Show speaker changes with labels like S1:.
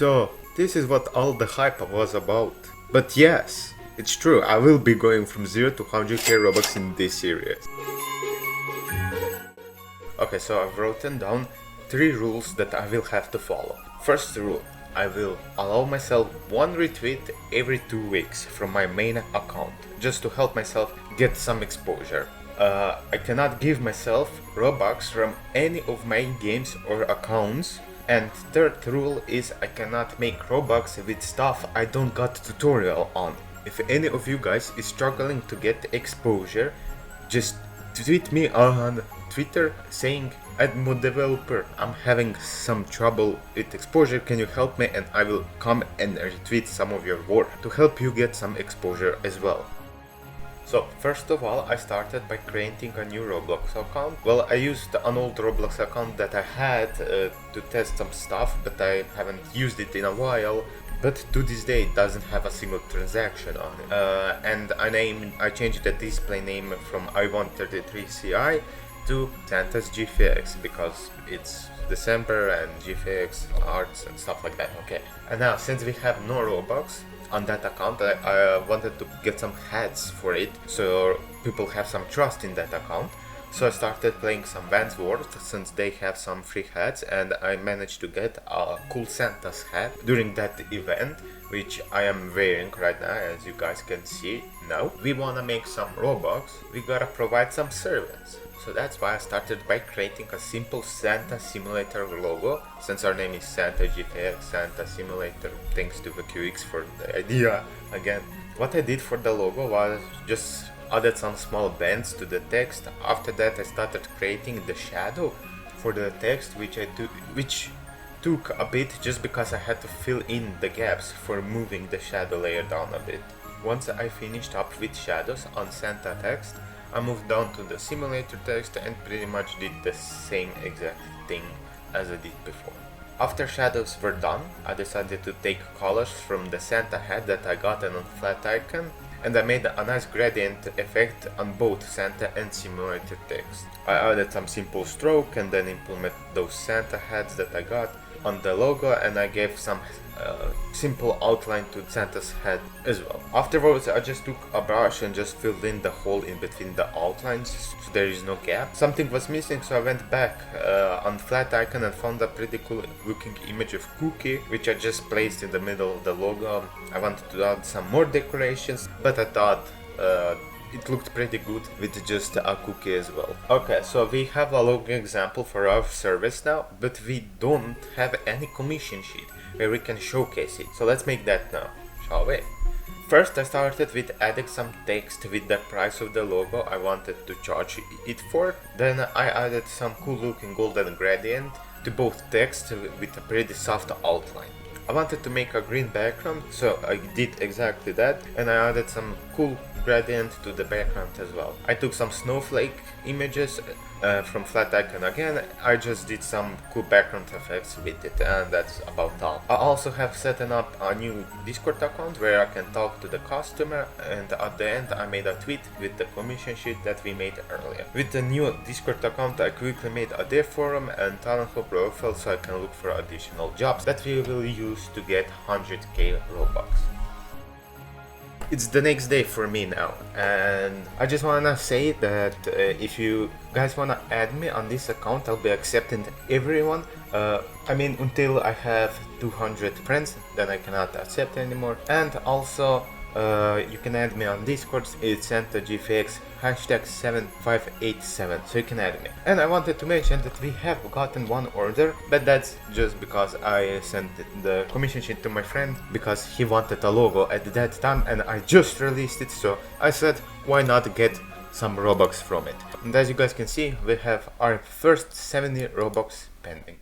S1: So, this is what all the hype was about. But yes, it's true, I will be going from 0 to 100k Robux in this series. Okay, so I've written down 3 rules that I will have to follow. First rule, I will allow myself 1 retweet every 2 weeks from my main account, just to help myself get some exposure. I cannot give myself Robux from any of my games or accounts. And third rule is I cannot make Robux with stuff I don't got tutorial on. If any of you guys is struggling to get exposure, just tweet me on Twitter saying, "ModeDeveloper, I'm having some trouble with exposure, can you help me?" And I will come and retweet some of your work to help you get some exposure as well. So first of all, I started by creating a new Roblox account. Well, I used an old Roblox account that I had to test some stuff, but I haven't used it in a while. But to this day it doesn't have a single transaction on it. And I changed the display name from I133CI to SantasGFX because it's December and GFX arts and stuff like that. Okay. And now since we have no Robux on that account, I wanted to get some hats for it so people have some trust in that account. So I started playing some Vans Wars since they have some free hats, and I managed to get a cool Santa's hat during that event, which I am wearing right now, as you guys can see now. We wanna make some Robux, we gotta provide some service. So that's why I started by creating a simple Santa Simulator logo, since our name is SantasGFX, Santa Simulator, thanks to the QX for the idea again. What I did for the logo was just added some small bends to the text. After that I started creating the shadow for the text, which took a bit just because I had to fill in the gaps for moving the shadow layer down a bit. Once I finished up with shadows on Santa text, I moved down to the simulator text and pretty much did the same exact thing as I did before. After shadows were done, I decided to take colors from the Santa hat that I got on flat icon, and I made a nice gradient effect on both Santa and simulator text. I added some simple stroke and then implemented those Santa hats that I got on the logo, and I gave some simple outline to Santa's head as well. Afterwards I just took a brush and just filled in the hole in between the outlines so there is no gap. Something was missing, so I went back on flat icon and found a pretty cool looking image of Cookie, which I just placed in the middle of the logo. I wanted to add some more decorations, but I thought it looked pretty good with just a cookie as well. Okay, so we have a logo example for our service now, but we don't have any commission sheet where we can showcase it. So let's make that now, shall we? First I started with adding some text with the price of the logo I wanted to charge it for. Then I added some cool looking golden gradient to both text with a pretty soft outline. I wanted to make a green background, so I did exactly that, and I added some cool gradient to the background as well. I took some snowflake images from flat icon again. I just did some cool background effects with it, and that's about all. I also have set up a new Discord account where I can talk to the customer, and at the end I made a tweet with the commission sheet that we made earlier. With the new Discord account I quickly made a dev forum and talent pool profile so I can look for additional jobs that we will use to get 100k Robux. It's the next day for me now, and I just wanna say that if you guys wanna add me on this account, I'll be accepting everyone. I mean, until I have 200 friends, then I cannot accept anymore. And also you can add me on Discord, it's SantasGFX #7587, so you can add me. And I wanted to mention that we have gotten one order, but that's just because I sent the commission sheet to my friend because he wanted a logo at that time and I just released it, so I said why not get some Robux from it. And as you guys can see, we have our first 70 Robux pending.